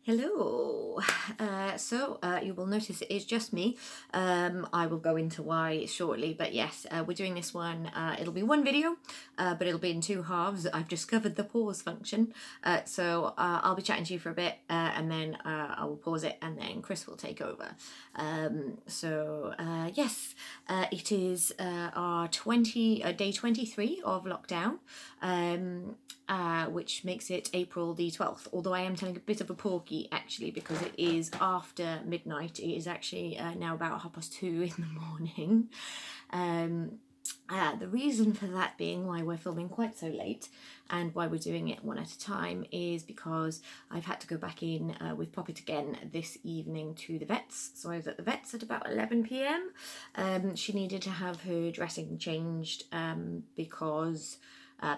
Hello. You will notice it is just me. I will go into why shortly, but yes, we're doing this one. It'll be one video, but it'll be in two halves. I've discovered the pause function, I'll be chatting to you for a bit, and then I will pause it, and then Chris will take over. Yes, it is our day 23 of lockdown. Which makes it April the 12th, although I am telling a bit of a porky actually because it is after midnight. It is actually now about 2:30 in the morning. The reason for that being why we're filming quite so late and why we're doing it one at a time is because I've had to go back in with Poppet again this evening to the vets. So I was at the vets at about 11 p.m. She needed to have her dressing changed because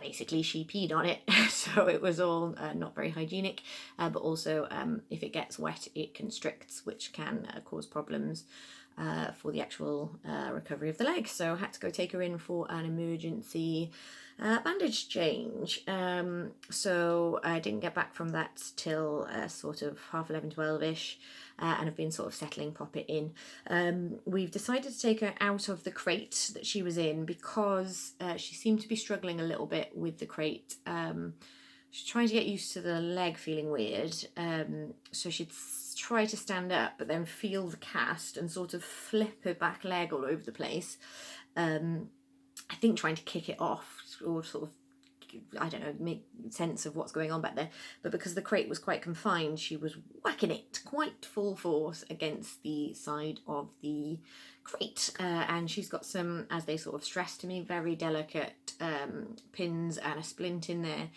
basically she peed on it, so it was all not very hygienic, but also if it gets wet it constricts, which can cause problems for the actual recovery of the leg. So I had to go take her in for an emergency bandage change. So I didn't get back from that till sort of 11:30, 12ish. And I've been sort of settling Poppet in. We've decided to take her out of the crate that she was in because she seemed to be struggling a little bit with the crate. She's trying to get used to the leg feeling weird. So she'd try to stand up but then feel the cast and sort of flip her back leg all over the place. I think trying to kick it off or sort of, I don't know, make sense of what's going on back there. But because the crate was quite confined, she was whacking it quite full force against the side of the crate. And she's got some, as they sort of stressed to me, very delicate pins and a splint in there.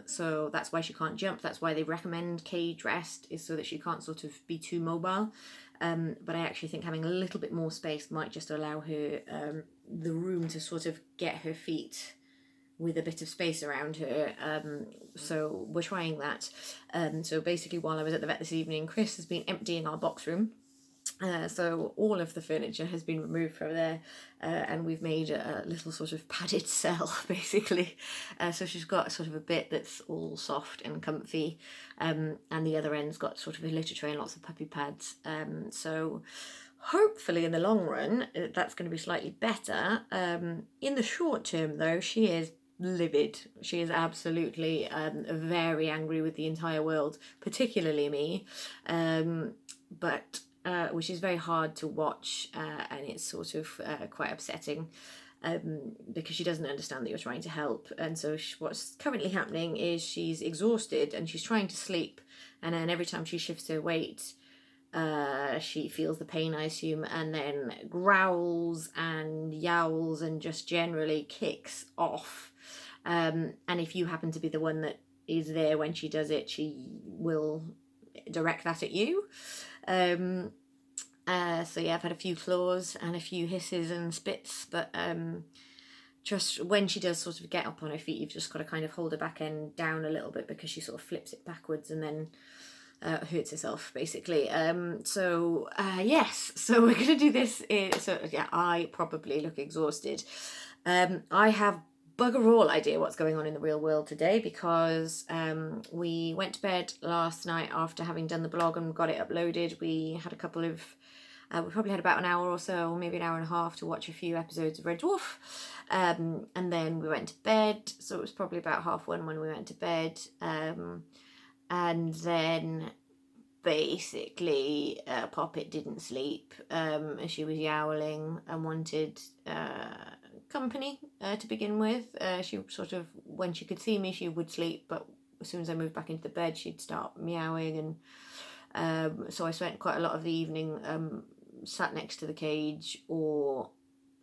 So that's why she can't jump. That's why they recommend cage rest, is so that she can't sort of be too mobile. But I actually think having a little bit more space might just allow her the room to sort of get her feet with a bit of space around her. So we're trying that. So basically while I was at the vet this evening, Chris has been emptying our box room. So all of the furniture has been removed from there, and we've made a little sort of padded cell basically. So she's got sort of a bit that's all soft and comfy, and the other end's got sort of a litter tray and lots of puppy pads. So hopefully in the long run that's going to be slightly better. In the short term though, she is livid. She is absolutely very angry with the entire world, particularly me, but which is very hard to watch, and it's sort of quite upsetting, because she doesn't understand that you're trying to help. And so what's currently happening is she's exhausted and she's trying to sleep, and then every time she shifts her weight she feels the pain, I assume, and then growls and yowls and just generally kicks off. And if you happen to be the one that is there when she does it, she will direct that at you. So yeah, I've had a few claws and a few hisses and spits, but just when she does sort of get up on her feet, you've just got to kind of hold her back end down a little bit because she sort of flips it backwards and then hurts herself basically. Yes, so we're gonna do this I probably look exhausted. I have bugger all idea what's going on in the real world today because we went to bed last night after having done the blog and got it uploaded. We had a couple of we probably had about an hour or so, maybe an hour and a half, to watch a few episodes of Red Dwarf, and then we went to bed. So it was probably about 1:30 when we went to bed, and then basically Poppet didn't sleep. She was yowling and wanted company to begin with. She sort of, when she could see me, she would sleep, but as soon as I moved back into the bed, she'd start meowing. And so I spent quite a lot of the evening sat next to the cage or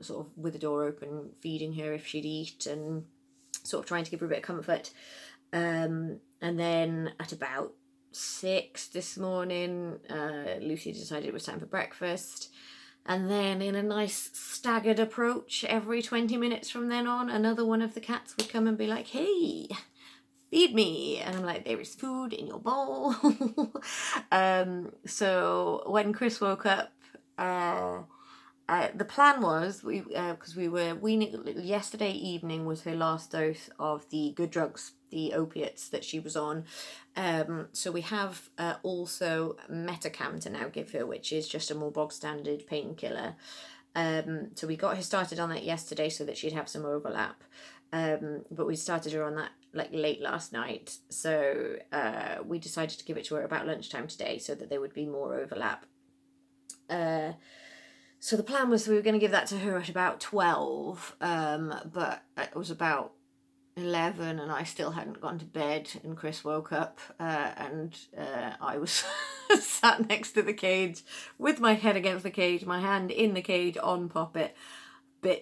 sort of with the door open, feeding her if she'd eat and sort of trying to give her a bit of comfort. And then at about 6 this morning, Lucy decided it was time for breakfast. And then in a nice staggered approach, every 20 minutes from then on, another one of the cats would come and be like, "Hey, feed me." And I'm like, "There is food in your bowl." So when Chris woke up, the plan was, because we were weaning, yesterday evening was her last dose of the good drugs. the opiates that she was on. So we have also Metacam to now give her, which is just a more bog standard painkiller. So we got her started on that yesterday so that she'd have some overlap. But we started her on that like late last night. So we decided to give it to her about lunchtime today so that there would be more overlap. So the plan was we were going to give that to her at about 12, but it was about 11 and I still hadn't gone to bed, and Chris woke up and I was sat next to the cage with my head against the cage, my hand in the cage on Poppet,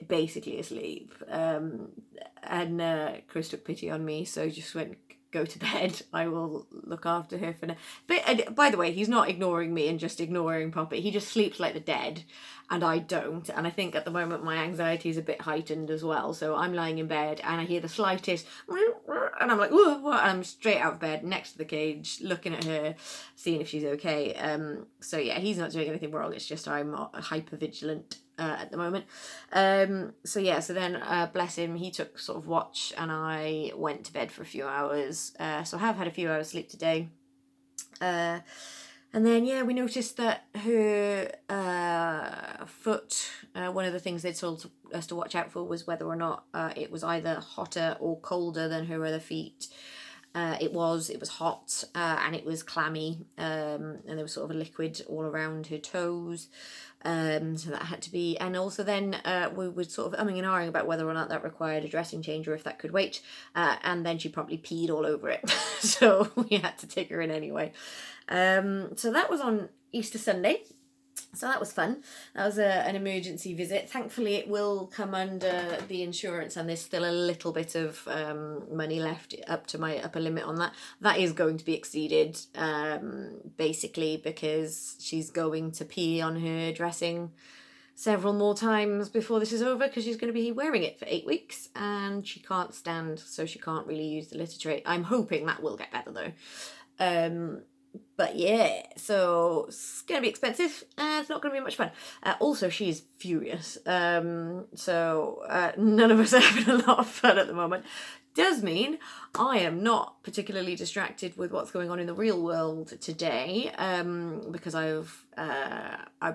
basically asleep. And Chris took pity on me, so just went, go to bed, I will look after her for now. But by the way, he's not ignoring me and just ignoring Poppet, he just sleeps like the dead and I don't. And I think at the moment my anxiety is a bit heightened as well, so I'm lying in bed and I hear the slightest and I'm like, whoa, and I'm straight out of bed next to the cage looking at her, seeing if she's okay. So yeah, he's not doing anything wrong, it's just I'm hyper vigilant at the moment. So yeah, so then bless him, he took sort of watch and I went to bed for a few hours. So I have had a few hours sleep today. And then yeah, we noticed that her foot, one of the things they'd told us to watch out for was whether or not it was either hotter or colder than her other feet. It was hot and it was clammy, and there was sort of a liquid all around her toes. So that had to be, and also then we were sort of umming and ahhing about whether or not that required a dressing change or if that could wait, and then she probably peed all over it. So we had to take her in anyway. So that was on Easter Sunday. So that was fun. That was an emergency visit. Thankfully, it will come under the insurance, and there's still a little bit of money left up to my upper limit on that. That is going to be exceeded, basically, because she's going to pee on her dressing several more times before this is over, because she's going to be wearing it for 8 weeks, and she can't stand, so she can't really use the litter tray. I'm hoping that will get better, though. But yeah, so it's going to be expensive and it's not going to be much fun. Also, she's furious. So none of us are having a lot of fun at the moment. Does mean I am not particularly distracted with what's going on in the real world today, because I've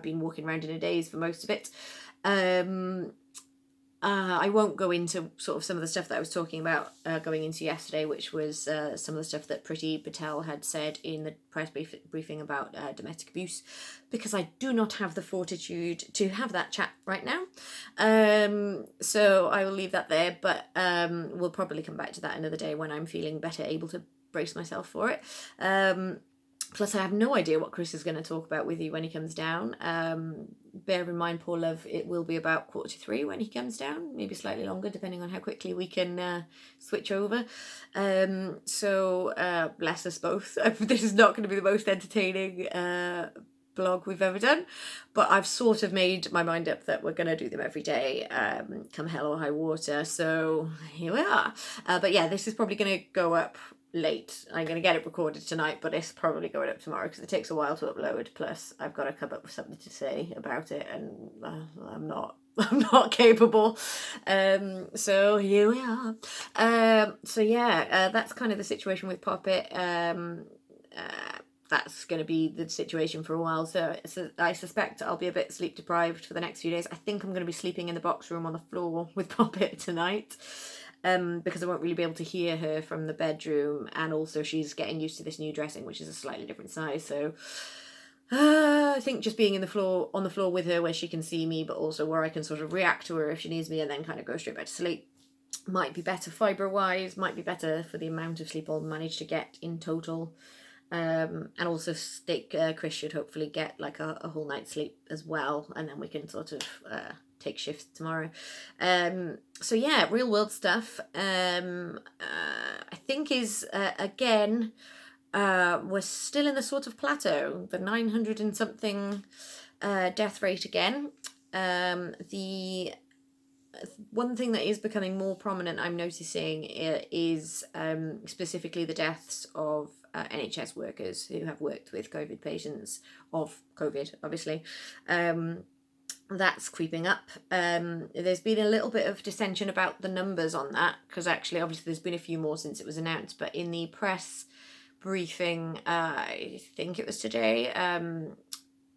been walking around in a daze for most of it. I won't go into sort of some of the stuff that I was talking about going into yesterday, which was some of the stuff that Priti Patel had said in the press briefing about domestic abuse, because I do not have the fortitude to have that chat right now. So I will leave that there, but we'll probably come back to that another day when I'm feeling better, able to brace myself for it. Plus, I have no idea what Chris is going to talk about with you when he comes down. Bear in mind, poor love, it will be about 2:45 when he comes down, maybe slightly longer, depending on how quickly we can switch over. So bless us both. This is not going to be the most entertaining blog we've ever done, but I've sort of made my mind up that we're going to do them every day, come hell or high water. So here we are. But yeah, this is probably going to go up late. I'm going to get it recorded tonight, but it's probably going up tomorrow because it takes a while to upload. Plus, I've got to come up with something to say about it, and I'm not capable. So here we are. So yeah, that's kind of the situation with Poppet. That's going to be the situation for a while. So I suspect I'll be a bit sleep deprived for the next few days. I think I'm going to be sleeping in the box room on the floor with Poppet tonight. Because I won't really be able to hear her from the bedroom, and also she's getting used to this new dressing, which is a slightly different size. So I think just being on the floor with her, where she can see me, but also where I can sort of react to her if she needs me, and then kind of go straight back to sleep, might be better fibre-wise, might be better for the amount of sleep I'll manage to get in total. And also Chris should hopefully get like a whole night's sleep as well, and then we can sort of take shifts tomorrow. So yeah, real world stuff. I think is again, we're still in the sort of plateau, the 900 and something death rate again. The one thing that is becoming more prominent, I'm noticing, is specifically the deaths of NHS workers who have worked with COVID patients, of COVID, obviously. that's creeping up. There's been a little bit of dissension about the numbers on that, because actually, obviously, there's been a few more since it was announced, but in the press briefing, I think it was today,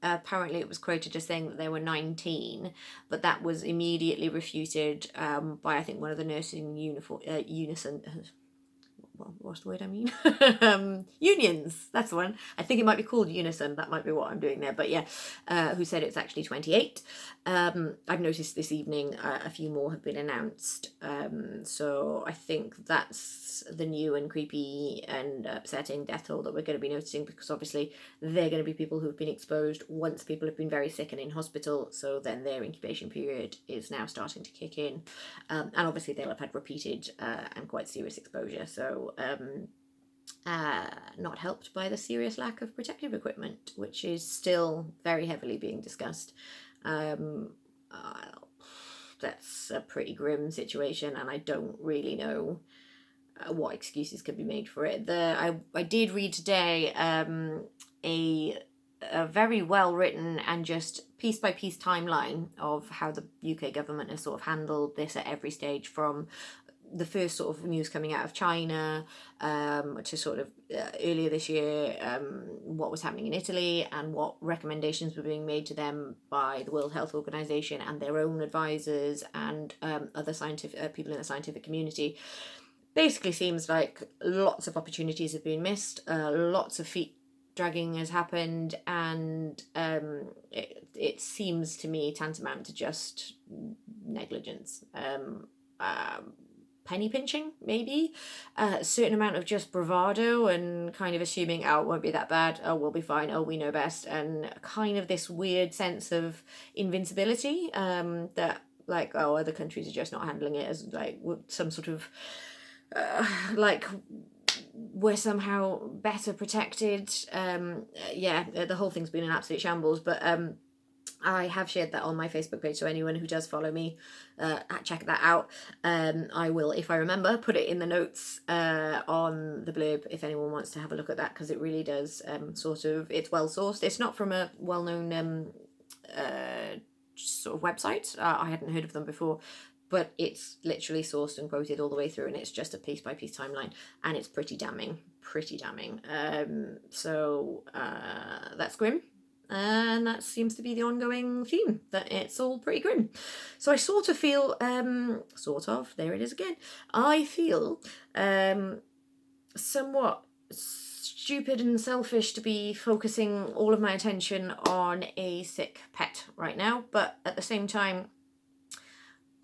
apparently it was quoted as saying that there were 19, but that was immediately refuted by, I think, one of the nursing unison what's the word I mean? Unions, that's the one. I think it might be called Unison, that might be what I'm doing there, but yeah, who said it's actually 28. I've noticed this evening a few more have been announced, so I think that's the new and creepy and upsetting death toll that we're going to be noticing, because obviously they're going to be people who've been exposed once people have been very sick and in hospital, so then their incubation period is now starting to kick in, and obviously they'll have had repeated and quite serious exposure, so not helped by the serious lack of protective equipment, which is still very heavily being discussed. That's a pretty grim situation, and I don't really know what excuses could be made for it. I did read today a very well written and just piece by piece timeline of how the UK government has sort of handled this at every stage, from the first sort of news coming out of China to sort of earlier this year, what was happening in Italy and what recommendations were being made to them by the World Health Organization and their own advisors and other scientific people in the scientific community. Basically seems like lots of opportunities have been missed, lots of feet dragging has happened, and it seems to me tantamount to just negligence. Penny pinching, maybe, a certain amount of just bravado and kind of assuming, oh, it won't be that bad, oh, we'll be fine, oh, we know best, and kind of this weird sense of invincibility, that, like, oh, other countries are just not handling it as, like, some sort of, like, we're somehow better protected. Yeah, the whole thing's been an absolute shambles, but I have shared that on my Facebook page, so anyone who does follow me, check that out. I will, if I remember, put it in the notes on the blurb if anyone wants to have a look at that, because it really does sort of, it's well sourced. It's not from a well-known sort of website. I hadn't heard of them before, but it's literally sourced and quoted all the way through, and it's just a piece by piece timeline, and it's pretty damning. So that's grim. And that seems to be the ongoing theme, that it's all pretty grim. So I sort of feel, there it is again, I feel somewhat stupid and selfish to be focusing all of my attention on a sick pet right now, but at the same time,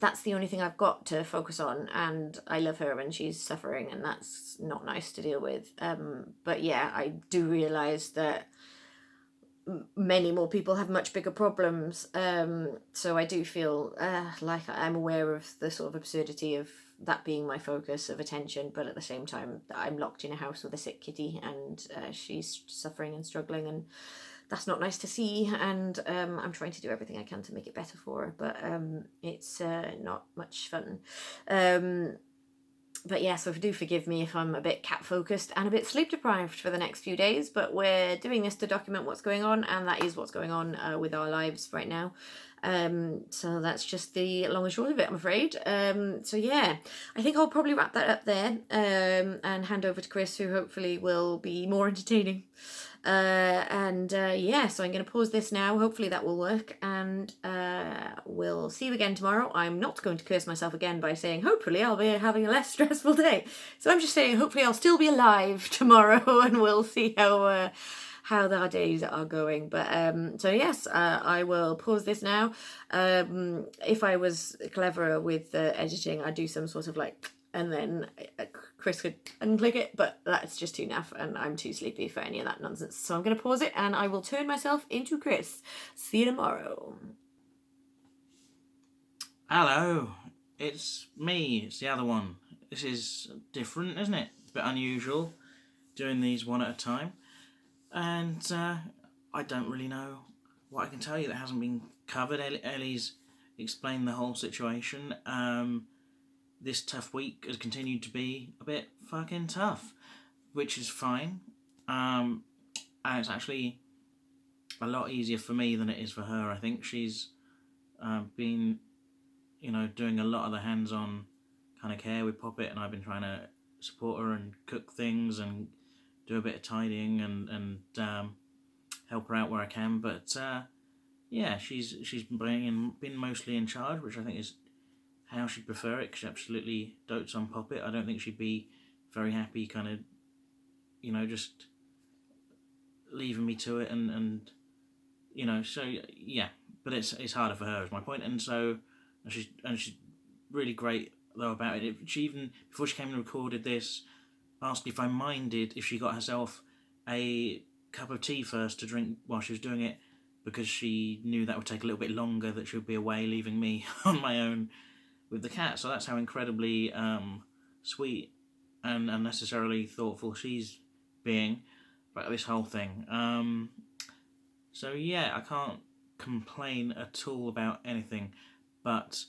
that's the only thing I've got to focus on, and I love her and she's suffering, and that's not nice to deal with. But yeah, I do realise that many more people have much bigger problems, so I do feel like I'm aware of the sort of absurdity of that being my focus of attention, but at the same time I'm locked in a house with a sick kitty, and she's suffering and struggling, and that's not nice to see, and I'm trying to do everything I can to make it better for her, but it's not much fun. But yeah, so do forgive me if I'm a bit cat focused and a bit sleep deprived for the next few days, but we're doing this to document what's going on, and that is what's going on with our lives right now. So that's just the long and short of it, I'm afraid. So yeah, I think I'll probably wrap that up there and hand over to Chris, who hopefully will be more entertaining. Yeah, so I'm going to pause this now. Hopefully that will work, and we'll see you again tomorrow. I'm not going to curse myself again by saying hopefully I'll be having a less stressful day. So I'm just saying hopefully I'll still be alive tomorrow, and we'll see how our days are going. But so yes, I will pause this now. If I was cleverer with editing, I'd do some sort of like, and then Chris could unclick it, but that's just too naff, and I'm too sleepy for any of that nonsense. So I'm going to pause it, and I will turn myself into Chris. See you tomorrow. Hello, it's me, it's the other one. This is different, isn't it? A bit unusual, doing these one at a time. And I don't really know what I can tell you that hasn't been covered. Ellie's explained the whole situation. This tough week has continued to be a bit fucking tough, which is fine. And it's actually a lot easier for me than it is for her. I think she's been, doing a lot of the hands-on kind of care with Poppet, and I've been trying to support her and cook things and do a bit of tidying and help her out where I can. But yeah, she's been mostly in charge, which I think is how she'd prefer it, because she absolutely dotes on Poppet. I don't think she'd be very happy kind of, just leaving me to it and so yeah. But it's harder for her, is my point. And so she's really great though about it. She even, before she came and recorded this, asked if I minded if she got herself a cup of tea first to drink while she was doing it, because she knew that would take a little bit longer, that she would be away leaving me on my own with the cat. So that's how incredibly sweet and unnecessarily thoughtful she's being about this whole thing. So yeah, I can't complain at all about anything. But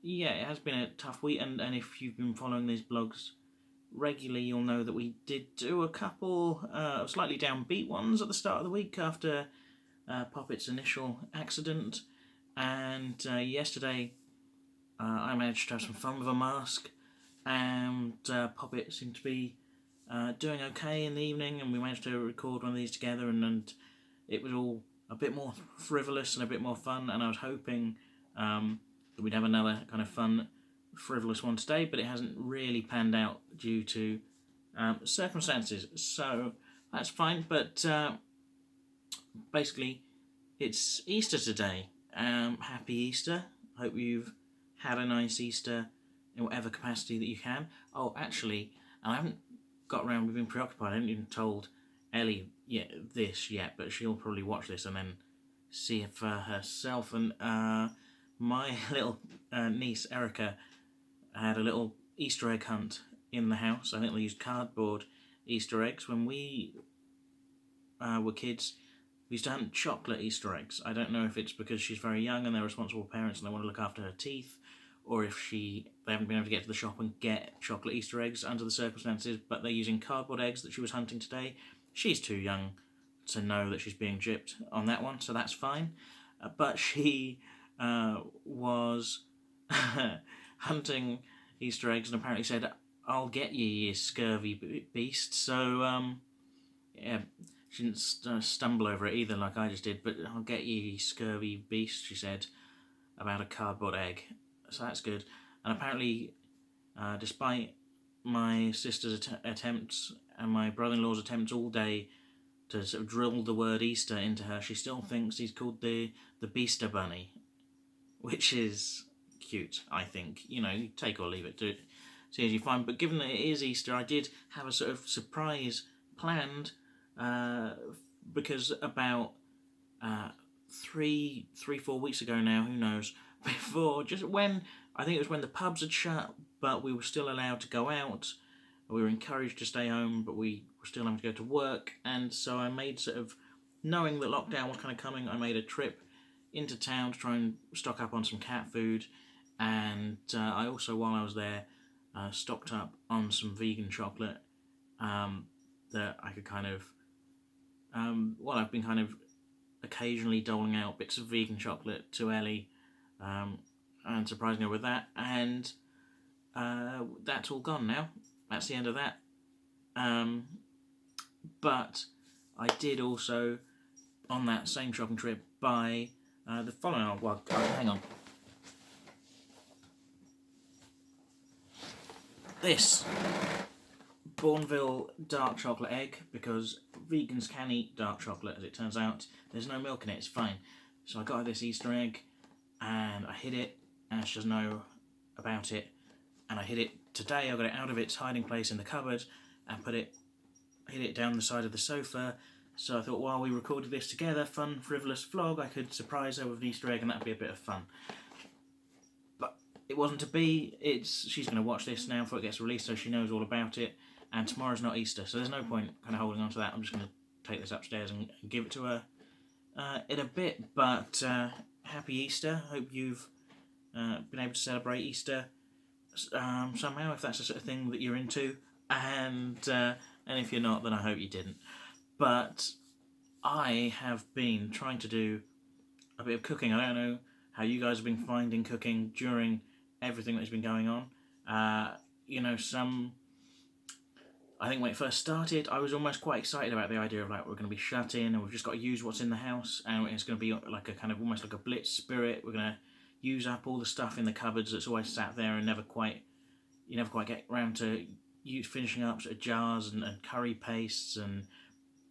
yeah, it has been a tough week, and if you've been following these blogs regularly, you'll know that we did do a couple of slightly downbeat ones at the start of the week after Poppet's initial accident. And yesterday I managed to have some fun with a mask, and Poppet seemed to be doing okay in the evening, and we managed to record one of these together, and it was all a bit more frivolous and a bit more fun, and I was hoping that we'd have another kind of fun, frivolous one today, but it hasn't really panned out due to circumstances, so that's fine. But basically, it's Easter today. Happy Easter. Hope you've had a nice Easter in whatever capacity that you can. Oh, actually, I haven't got around, we've been preoccupied, I haven't even told Ellie this yet, but she'll probably watch this and then see it for herself. And my little niece Erica had a little Easter egg hunt in the house. I think they used cardboard Easter eggs. When we were kids, we used to hunt chocolate Easter eggs. I don't know if it's because she's very young and they're responsible parents and they want to look after her teeth, or if they haven't been able to get to the shop and get chocolate Easter eggs under the circumstances, but they're using cardboard eggs that she was hunting today. She's too young to know that she's being gypped on that one, so that's fine. But she was hunting Easter eggs and apparently said, "I'll get you, you scurvy beast." So, yeah, she didn't stumble over it either like I just did, but "I'll get you, you scurvy beast," she said about a cardboard egg. So that's good. And apparently, despite my sister's attempts and my brother-in-law's attempts all day to sort of drill the word Easter into her, she still thinks he's called the Beaster Bunny, which is cute, I think. You take or leave it, do it, see as you find. But given that it is Easter, I did have a sort of surprise planned, because about 4 weeks ago now, who knows, before, just when, I think it was when the pubs had shut, but we were still allowed to go out. We were encouraged to stay home, but we were still having to go to work. And so I made sort of, knowing that lockdown was kind of coming, I made a trip into town to try and stock up on some cat food. And I also, while I was there, stocked up on some vegan chocolate that I could kind of, I've been kind of occasionally doling out bits of vegan chocolate to Ellie, and surprising her with that, and that's all gone now. That's the end of that. But I did also, on that same shopping trip, buy the following. Hang on. This Bourneville dark chocolate egg, because vegans can eat dark chocolate, as it turns out. There's no milk in it, it's fine. So I got her this Easter egg, and I hid it, and she doesn't know about it. And I hid it today. I got it out of its hiding place in the cupboard and hid it down the side of the sofa. So I thought, while we recorded this together, fun, frivolous vlog, I could surprise her with an Easter egg, and that'd be a bit of fun. But it wasn't to be. She's going to watch this now before it gets released, so she knows all about it. And tomorrow's not Easter, so there's no point kind of holding on to that. I'm just going to take this upstairs and give it to her in a bit. But happy Easter. Hope you've been able to celebrate Easter somehow, if that's the sort of thing that you're into. And if you're not, then I hope you didn't. But I have been trying to do a bit of cooking. I don't know how you guys have been finding cooking during everything that's been going on. I think when it first started, I was almost quite excited about the idea of like we're going to be shut in and we've just got to use what's in the house, and it's going to be like a kind of almost like a blitz spirit. We're going to use up all the stuff in the cupboards that's always sat there and you never quite get around to finishing up sort of jars and curry pastes and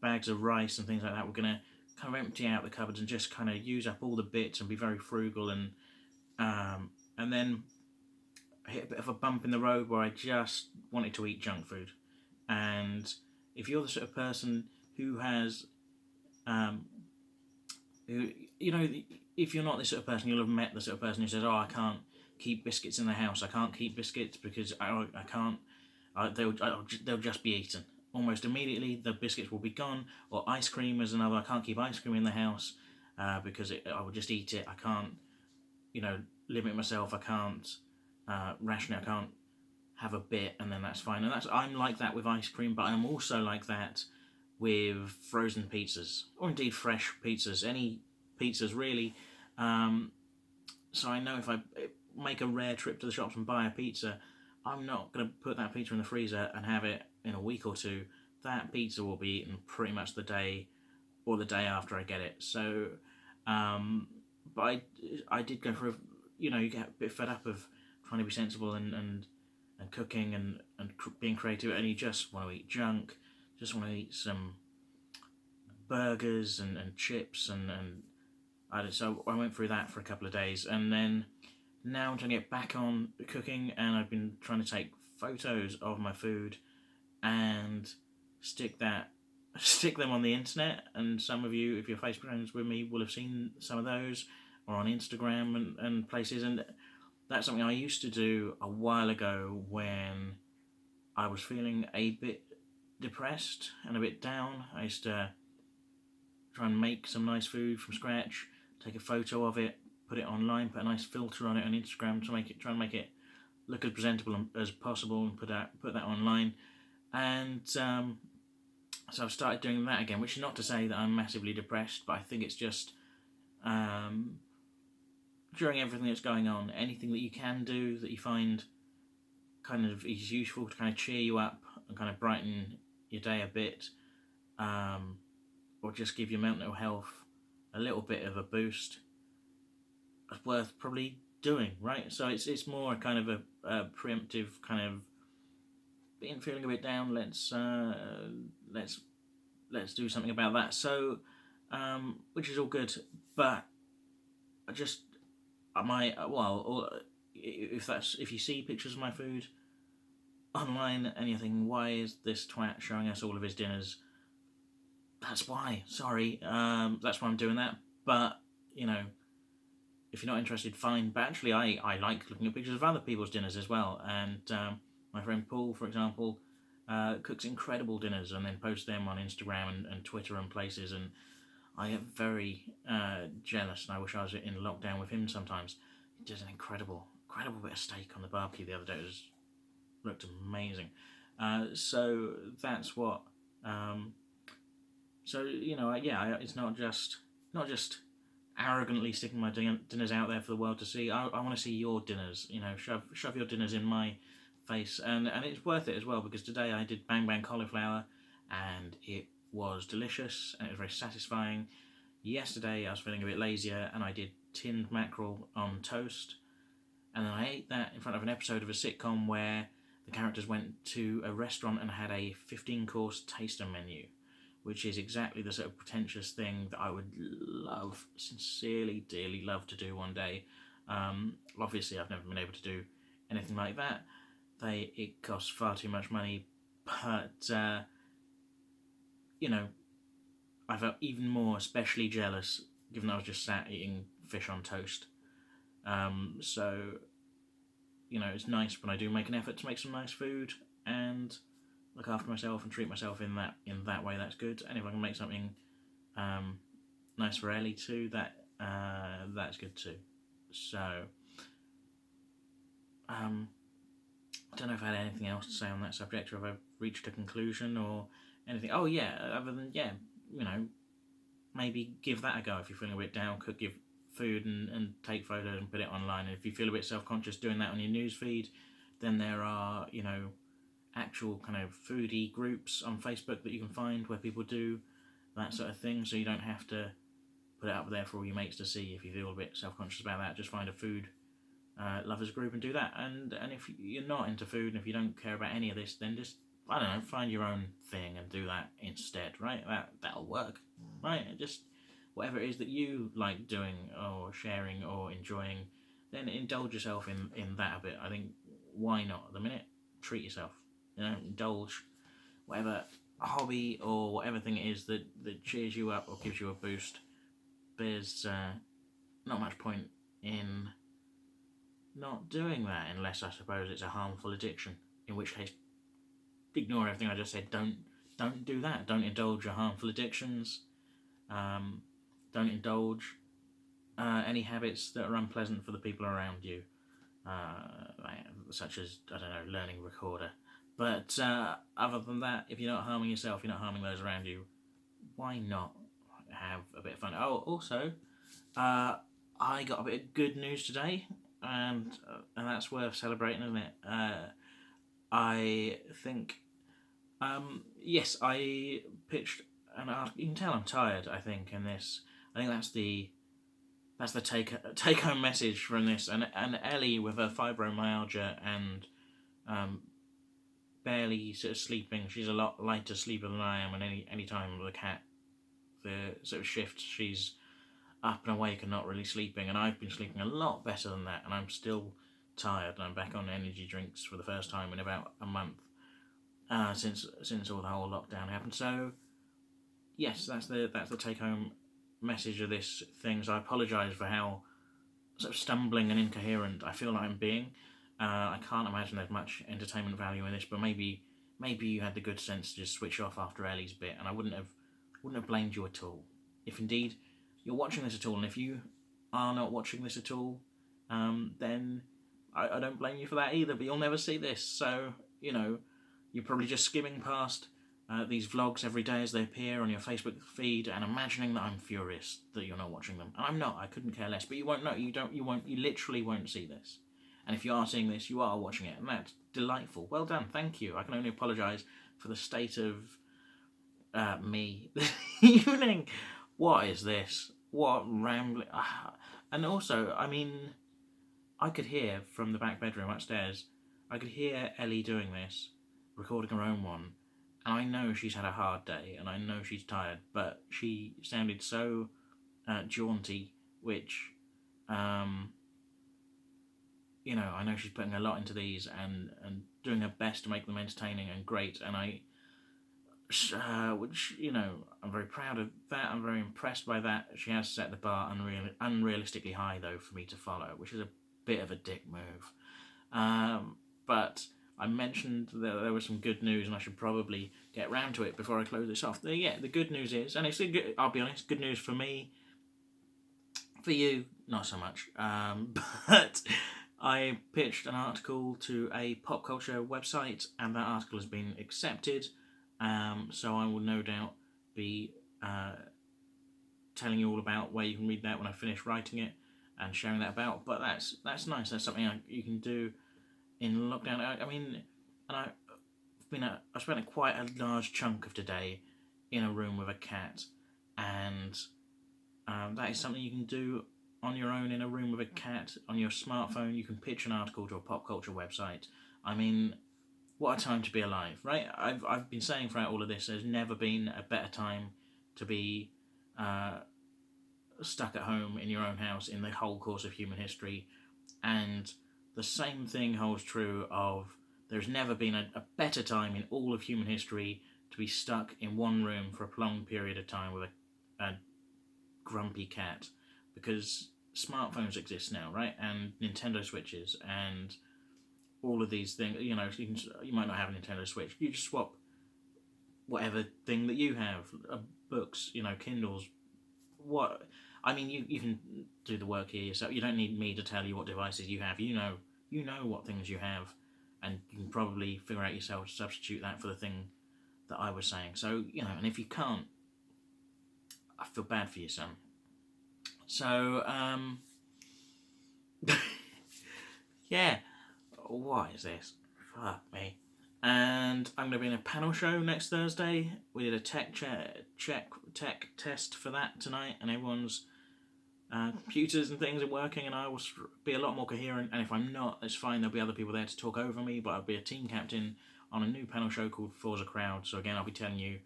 bags of rice and things like that. We're going to kind of empty out the cupboards and just kind of use up all the bits and be very frugal, and then I hit a bit of a bump in the road where I just wanted to eat junk food. And if you're the sort of person who has, if you're not this sort of person, you'll have met the sort of person who says, "Oh, I can't keep biscuits in the house. I can't keep biscuits because I can't. They'll just be eaten almost immediately. The biscuits will be gone." Or ice cream is another. I can't keep ice cream in the house because I will just eat it. I can't, limit myself. I can't ration it. I can't have a bit and then that's fine. And I'm like that with ice cream, but I'm also like that with frozen pizzas, or indeed fresh pizzas, any pizzas really. So I know if I make a rare trip to the shops and buy a pizza, I'm not going to put that pizza in the freezer and have it in a week or two. That pizza will be eaten pretty much the day or the day after I get it. So, but I did go for you get a bit fed up of trying to be sensible and cooking and being creative, and you just want to eat junk, just want to eat some burgers and chips so I went through that for a couple of days, and then now I'm trying to get back on cooking, and I've been trying to take photos of my food and stick them on the internet. And some of you, if you're Facebook friends with me, will have seen some of those, or on Instagram and places. And that's something I used to do a while ago when I was feeling a bit depressed and a bit down. I used to try and make some nice food from scratch, take a photo of it, put it online, put a nice filter on it on Instagram to try and make it look as presentable as possible, and put that online. And so I've started doing that again, which is not to say that I'm massively depressed, but I think it's just during everything that's going on, anything that you can do that you find kind of is useful to kind of cheer you up and kind of brighten your day a bit, or just give your mental health a little bit of a boost, it's worth probably doing, right? So it's more a kind of a preemptive kind of feeling a bit down. Let's do something about that. So, which is all good, but I just if you see pictures of my food online and you think, why is this twat showing us all of his dinners? That's why. Sorry, that's why I'm doing that. But if you're not interested, fine. But actually, I like looking at pictures of other people's dinners as well. And my friend Paul, for example, cooks incredible dinners and then posts them on Instagram and Twitter and places. And I get very jealous, and I wish I was in lockdown with him sometimes. He did an incredible bit of steak on the barbecue the other day. It looked amazing. So that's what. It's not just arrogantly sticking my dinners out there for the world to see. I want to see your dinners. Shove your dinners in my face, and it's worth it as well, because today I did bang bang cauliflower, and it was delicious and it was very satisfying. Yesterday I was feeling a bit lazier, and I did tinned mackerel on toast, and then I ate that in front of an episode of a sitcom where the characters went to a restaurant and had a 15-course taster menu, which is exactly the sort of pretentious thing that I would sincerely, dearly love to do one day. Obviously, I've never been able to do anything like that. It costs far too much money, but I felt even more especially jealous given that I was just sat eating fish on toast. So it's nice when I do make an effort to make some nice food and look after myself and treat myself in that way. That's good. And if I can make something nice for Ellie too, that's good too. So I don't know if I had anything else to say on that subject, or if I've reached a conclusion or anything. Other than maybe give that a go if you're feeling a bit down. Give food and take photos and put it online. And if you feel a bit self-conscious doing that on your news feed, then there are, actual kind of foodie groups on Facebook that you can find where people do that sort of thing, so you don't have to put it up there for all your mates to see. If you feel a bit self-conscious about that, just find a food lovers group and do that. And if you're not into food and if you don't care about any of this, then just, I don't know, find your own thing and do that instead, right? That'll work, right? Just whatever it is that you like doing or sharing or enjoying, then indulge yourself in that a bit. I think, why not? At the minute, treat yourself. Indulge whatever hobby or whatever thing it is that cheers you up or gives you a boost. There's not much point in not doing that, unless I suppose it's a harmful addiction, in which case ignore everything I just said. Don't do that. Don't indulge your harmful addictions. Don't indulge any habits that are unpleasant for the people around you, such as, I don't know, learning recorder. But other than that, if you're not harming yourself, you're not harming those around you, why not have a bit of fun? Oh, also, I got a bit of good news today, and that's worth celebrating, isn't it? I think, yes, I pitched an article. You can tell I'm tired, I think, in this. I think that's the take home message from this. And Ellie, with her fibromyalgia and barely sort of sleeping, she's a lot lighter sleeper than I am. And any time with a cat, the sort of shift, she's up and awake and not really sleeping. And I've been sleeping a lot better than that, and I'm still tired. And I'm back on energy drinks for the first time in about a month since all the whole lockdown happened. So yes, that's the take home message of this thing. So I apologise for how sort of stumbling and incoherent I feel like I'm being. I can't imagine there's much entertainment value in this, but maybe you had the good sense to just switch off after Ellie's bit, and I wouldn't have blamed you at all. If indeed you're watching this at all, and if you are not watching this at all, then I don't blame you for that either, but you'll never see this, so, you're probably just skimming past these vlogs every day as they appear on your Facebook feed and imagining that I'm furious that you're not watching them. And I'm not. I couldn't care less. But you won't know. You literally won't see this. And if you are seeing this, you are watching it, and that's delightful. Well done. Thank you. I can only apologise for the state of me this evening. What is this? What rambling? And also, I mean, I could hear from the back bedroom upstairs, I could hear Ellie doing this, recording her own one, and I know she's had a hard day, and I know she's tired, but she sounded so jaunty, which, I know she's putting a lot into these and doing her best to make them entertaining and great, and I'm very proud of that. I'm very impressed by that. She has set the bar unrealistically high, though, for me to follow, which is a bit of a dick move. But I mentioned that there was some good news, and I should probably get round to it before I close this off. The good news is, and I'll be honest, good news for me. For you, not so much. But I pitched an article to a pop culture website, and that article has been accepted. So I will no doubt be telling you all about where you can read that when I finish writing it and sharing that about. But that's nice. That's something you can do in lockdown. I spent quite a large chunk of today in a room with a cat, and that is something you can do on your own in a room with a cat on your smartphone. You can pitch an article to a pop culture website. I mean, what a time to be alive, right? I've been saying throughout all of this, there's never been a better time to be stuck at home in your own house in the whole course of human history. And the same thing holds true of there's never been a better time in all of human history to be stuck in one room for a prolonged period of time with a grumpy cat, because smartphones exist now, right? And Nintendo Switches and all of these things. You might not have a Nintendo Switch. You just swap whatever thing that you have, books, Kindles. What? I mean, you can do the work here yourself. You don't need me to tell you what devices you have. You know what things you have, and you can probably figure out yourself to substitute that for the thing that I was saying. So, and if you can't, I feel bad for you, son. So, yeah. What is this? Fuck me. And I'm going to be in a panel show next Thursday. We did a tech test for that tonight, and everyone's computers and things are working, and I will be a lot more coherent. And if I'm not, it's fine. There'll be other people there to talk over me, but I'll be a team captain on a new panel show called Forza Crowd. So again, I'll be telling you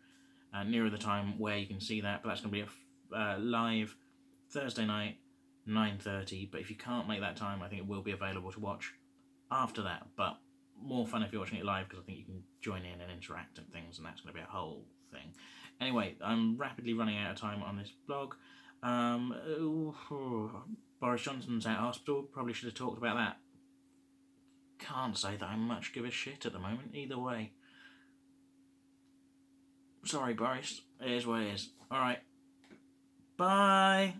nearer the time where you can see that. But that's going to be a live Thursday night, 9:30. But if you can't make that time, I think it will be available to watch after that. But more fun if you're watching it live, because I think you can join in and interact and things, and that's going to be a whole thing. Anyway, I'm rapidly running out of time on this blog. Boris Johnson's out of hospital. Probably should have talked about that. Can't say that I much give a shit at the moment, either way. Sorry, Boris. It is what it is. Alright. Bye.